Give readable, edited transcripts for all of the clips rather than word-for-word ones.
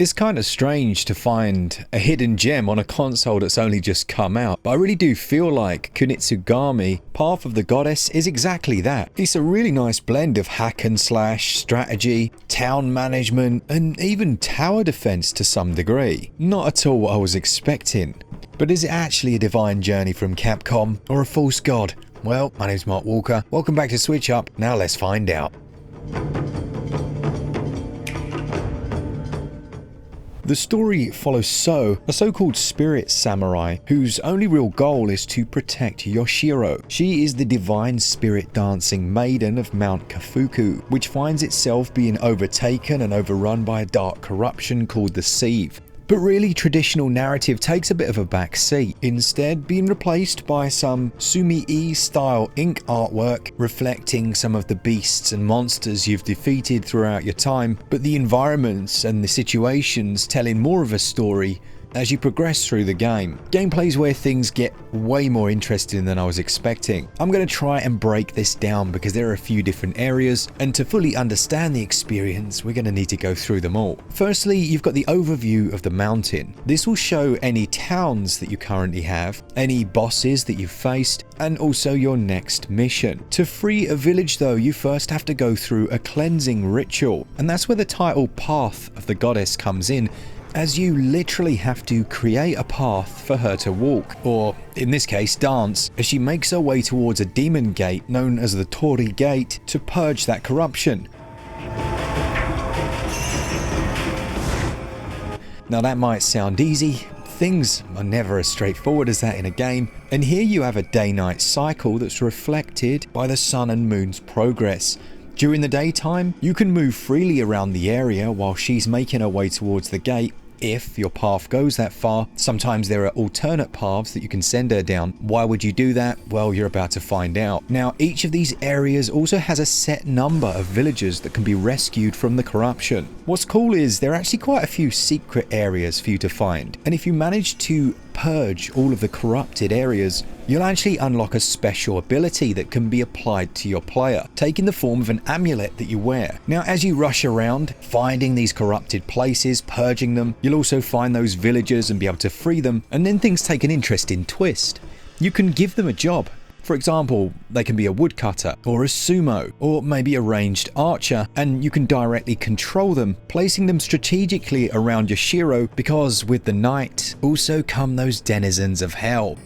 It's kind of strange to find a hidden gem on a console that's only just come out, but I really do feel like Kunitsu Gami, Path of the Goddess, is exactly that. It's a really nice blend of hack and slash, strategy, town management, and even tower defense to some degree. Not at all what I was expecting. But is it actually a divine journey from Capcom, or a false god? Well, my name's Mark Walker, welcome back to SwitchUp, now let's find out. The story follows So, a so-called spirit samurai, whose only real goal is to protect Yoshiro. She is the divine spirit dancing maiden of Mount Kafuku, which finds itself being overtaken and overrun by a dark corruption called the Sieve. But really, traditional narrative takes a bit of a back seat, instead being replaced by some Sumi-e style ink artwork reflecting some of the beasts and monsters you've defeated throughout your time, but the environments and the situations telling more of a story as you progress through the game. Gameplay is where things get way more interesting than I was expecting. I'm going to try and break this down because there are a few different areas, and to fully understand the experience we're going to need to go through them all. Firstly, you've got the overview of the mountain. This will show any towns that you currently have, any bosses that you've faced, and also your next mission. To free a village though, you first have to go through a cleansing ritual, and that's where the title Path of the Goddess comes in, as you literally have to create a path for her to walk, or in this case dance, as she makes her way towards a demon gate known as the Tori Gate to purge that corruption. Now that might sound easy, things are never as straightforward as that in a game, and here you have a day-night cycle that's reflected by the sun and moon's progress. During the daytime, you can move freely around the area while she's making her way towards the gate, if your path goes that far. Sometimes there are alternate paths that you can send her down. Why would you do that? Well, you're about to find out. Now, each of these areas also has a set number of villagers that can be rescued from the corruption. What's cool is there are actually quite a few secret areas for you to find, and if you manage to purge all of the corrupted areas, you'll actually unlock a special ability that can be applied to your player, taking the form of an amulet that you wear. Now, as you rush around, finding these corrupted places, purging them, you'll also find those villagers and be able to free them, and then things take an interesting twist. You can give them a job. For example, they can be a woodcutter, or a sumo, or maybe a ranged archer, and you can directly control them, placing them strategically around Yoshiro, because with the night also come those denizens of hell.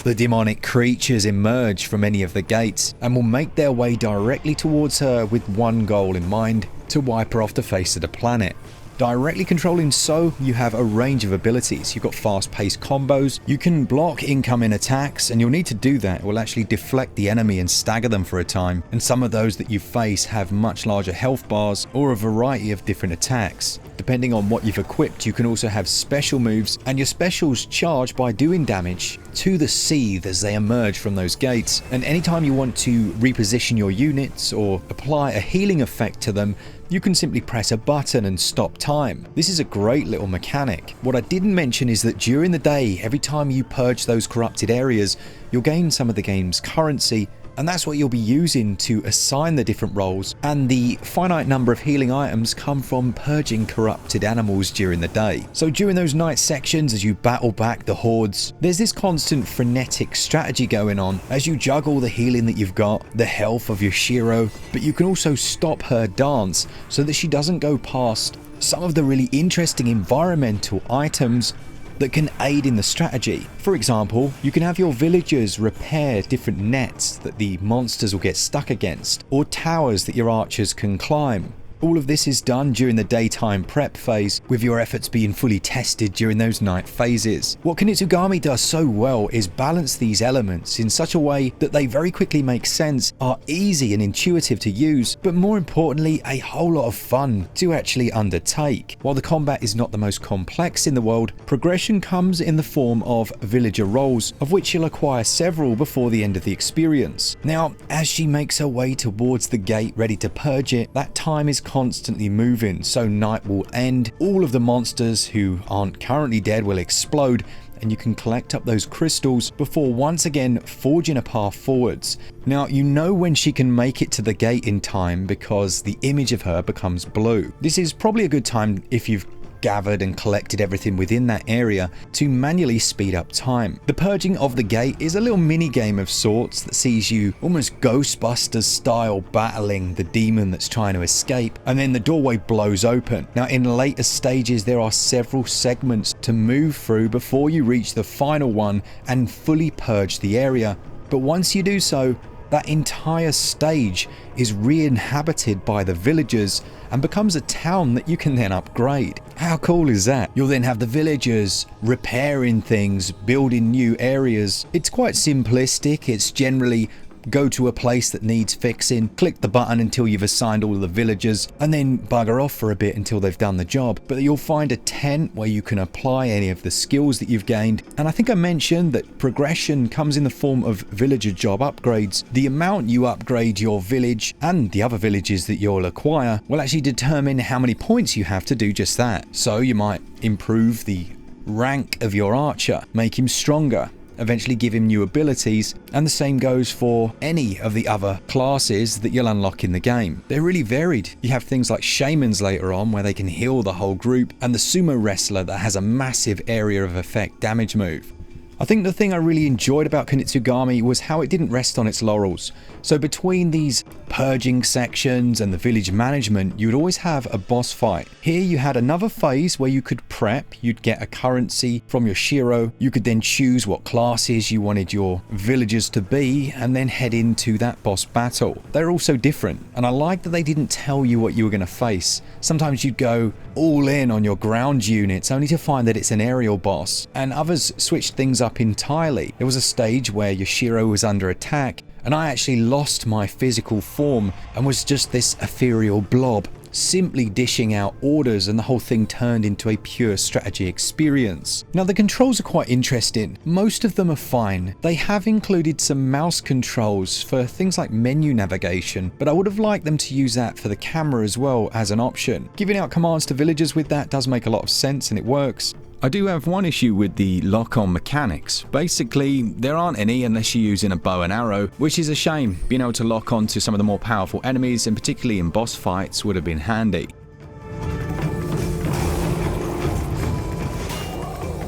The demonic creatures emerge from any of the gates and will make their way directly towards her with one goal in mind: to wipe her off the face of the planet. Directly controlling So, you have a range of abilities. You've got fast-paced combos, you can block incoming attacks, and you'll need to do that. It will actually deflect the enemy and stagger them for a time, and some of those that you face have much larger health bars or a variety of different attacks. Depending on what you've equipped, you can also have special moves, and your specials charge by doing damage to the Sieve as they emerge from those gates. And anytime you want to reposition your units or apply a healing effect to them, you can simply press a button and stop time. This is a great little mechanic. What I didn't mention is that during the day, every time you purge those corrupted areas, you'll gain some of the game's currency, and that's what you'll be using to assign the different roles, and the finite number of healing items come from purging corrupted animals during the day. So during those night sections, as you battle back the hordes, there's this constant frenetic strategy going on as you juggle the healing that you've got, the health of Yoshiro, but you can also stop her dance so that she doesn't go past some of the really interesting environmental items that can aid in the strategy. For example, you can have your villagers repair different nets that the monsters will get stuck against, or towers that your archers can climb. All of this is done during the daytime prep phase, with your efforts being fully tested during those night phases. What Kunitsu Gami does so well is balance these elements in such a way that they very quickly make sense, are easy and intuitive to use, but more importantly, a whole lot of fun to actually undertake. While the combat is not the most complex in the world, progression comes in the form of villager roles, of which you'll acquire several before the end of the experience. Now, as she makes her way towards the gate ready to purge it, that time is constantly moving, so night will end, all of the monsters who aren't currently dead will explode, and you can collect up those crystals before once again forging a path forwards. Now, you know when she can make it to the gate in time because the image of her becomes blue. This is probably a good time if you've gathered and collected everything within that area to manually speed up time. The purging of the gate is a little mini game of sorts that sees you almost Ghostbusters style battling the demon that's trying to escape, and then the doorway blows open. Now, in later stages there are several segments to move through before you reach the final one and fully purge the area, but once you do so, that entire stage is re-inhabited by the villagers and becomes a town that you can then upgrade. How cool is that? You'll then have the villagers repairing things, building new areas. It's quite simplistic. It's generally go to a place that needs fixing, click the button until you've assigned all of the villagers, and then bugger off for a bit until they've done the job. But you'll find a tent where you can apply any of the skills that you've gained. And I think I mentioned that progression comes in the form of villager job upgrades. The amount you upgrade your village and the other villages that you'll acquire will actually determine how many points you have to do just that. So you might improve the rank of your archer, make him stronger, eventually give him new abilities, and the same goes for any of the other classes that you'll unlock in the game. They're really varied. You have things like shamans later on where they can heal the whole group, and the sumo wrestler that has a massive area of effect damage move. I think the thing I really enjoyed about Kunitsu Gami was how it didn't rest on its laurels. So between these purging sections and the village management, you would always have a boss fight. Here you had another phase where you could prep, you'd get a currency from your Shiro, you could then choose what classes you wanted your villagers to be and then head into that boss battle. They're also different, and I like that they didn't tell you what you were going to face. Sometimes you'd go all in on your ground units only to find that it's an aerial boss, and others switched things up entirely. There was a stage where your Shiro was under attack and I actually lost my physical form and was just this ethereal blob, simply dishing out orders, and the whole thing turned into a pure strategy experience. Now, the controls are quite interesting. Most of them are fine. They have included some mouse controls for things like menu navigation, but I would have liked them to use that for the camera as well as an option. Giving out commands to villagers with that does make a lot of sense and it works. I do have one issue with the lock-on mechanics. Basically, there aren't any unless you're using a bow and arrow, which is a shame. Being able to lock on to some of the more powerful enemies, and particularly in boss fights, would have been handy.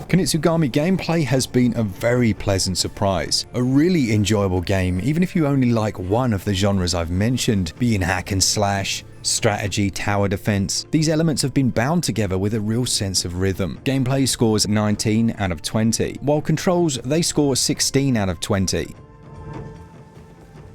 Kunitsu Gami gameplay has been a very pleasant surprise. A really enjoyable game, even if you only like one of the genres I've mentioned, being hack and slash, strategy, tower defense. These elements have been bound together with a real sense of rhythm. Gameplay scores 19 out of 20, while controls, they score 16 out of 20.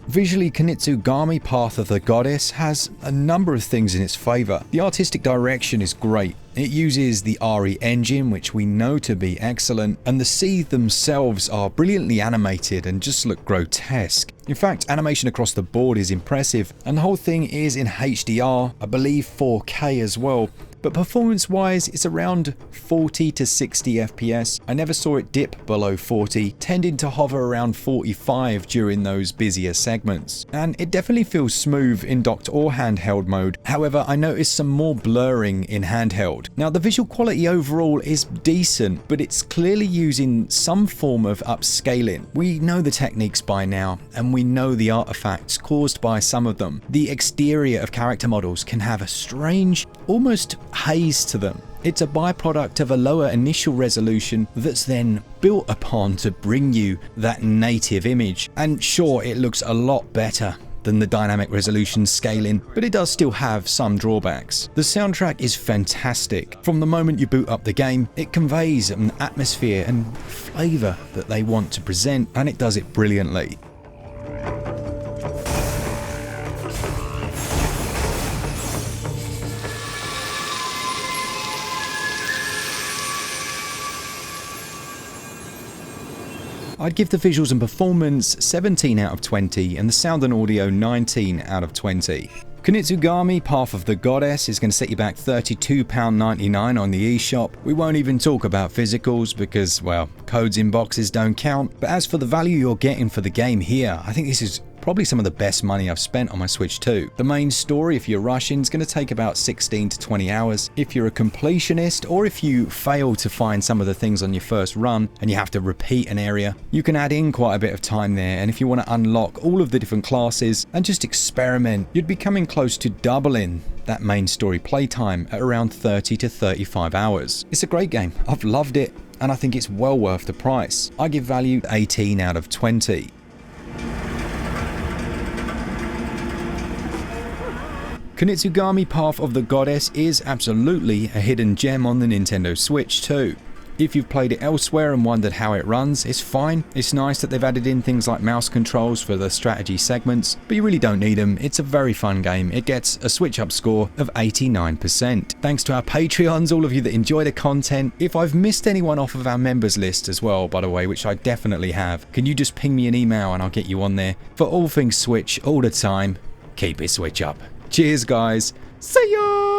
Visually, Kunitsu Gami Path of the Goddess has a number of things in its favour. The artistic direction is great. It uses the RE engine, which we know to be excellent, and the Seed themselves are brilliantly animated and just look grotesque. In fact, animation across the board is impressive, and the whole thing is in HDR, I believe 4K as well. But performance-wise, it's around 40 to 60 FPS. I never saw it dip below 40, tending to hover around 45 during those busier segments. And it definitely feels smooth in docked or handheld mode. However, I noticed some more blurring in handheld. Now, the visual quality overall is decent, but it's clearly using some form of upscaling. We know the techniques by now, and we know the artifacts caused by some of them. The exterior of character models can have a strange, almost haze to them. It's a byproduct of a lower initial resolution that's then built upon to bring you that native image. And sure, it looks a lot better than the dynamic resolution scaling, but it does still have some drawbacks. The soundtrack is fantastic. From the moment you boot up the game, it conveys an atmosphere and flavour that they want to present, and it does it brilliantly. I'd give the visuals and performance 17 out of 20 and the sound and audio 19 out of 20. Kunitsu Gami Path of the Goddess is going to set you back £32.99 on the eShop. We won't even talk about physicals because, well, codes in boxes don't count. But as for the value you're getting for the game here, I think this is probably some of the best money I've spent on my Switch 2. The main story, if you're rushing, is going to take about 16 to 20 hours. If you're a completionist, or if you fail to find some of the things on your first run and you have to repeat an area, you can add in quite a bit of time there. And if you want to unlock all of the different classes and just experiment, you'd be coming close to doubling that main story playtime at around 30 to 35 hours. It's a great game. I've loved it, and I think it's well worth the price. I give value 18 out of 20. Kunitsu Gami Path of the Goddess is absolutely a hidden gem on the Nintendo Switch too. If you've played it elsewhere and wondered how it runs, it's fine. It's nice that they've added in things like mouse controls for the strategy segments, but you really don't need them. It's a very fun game. It gets a SwitchUp score of 89%. Thanks to our Patreons, all of you that enjoy the content. If I've missed anyone off of our members list as well, by the way, which I definitely have, can you just ping me an email and I'll get you on there? For all things Switch, all the time, keep it SwitchUp. Cheers guys, see ya!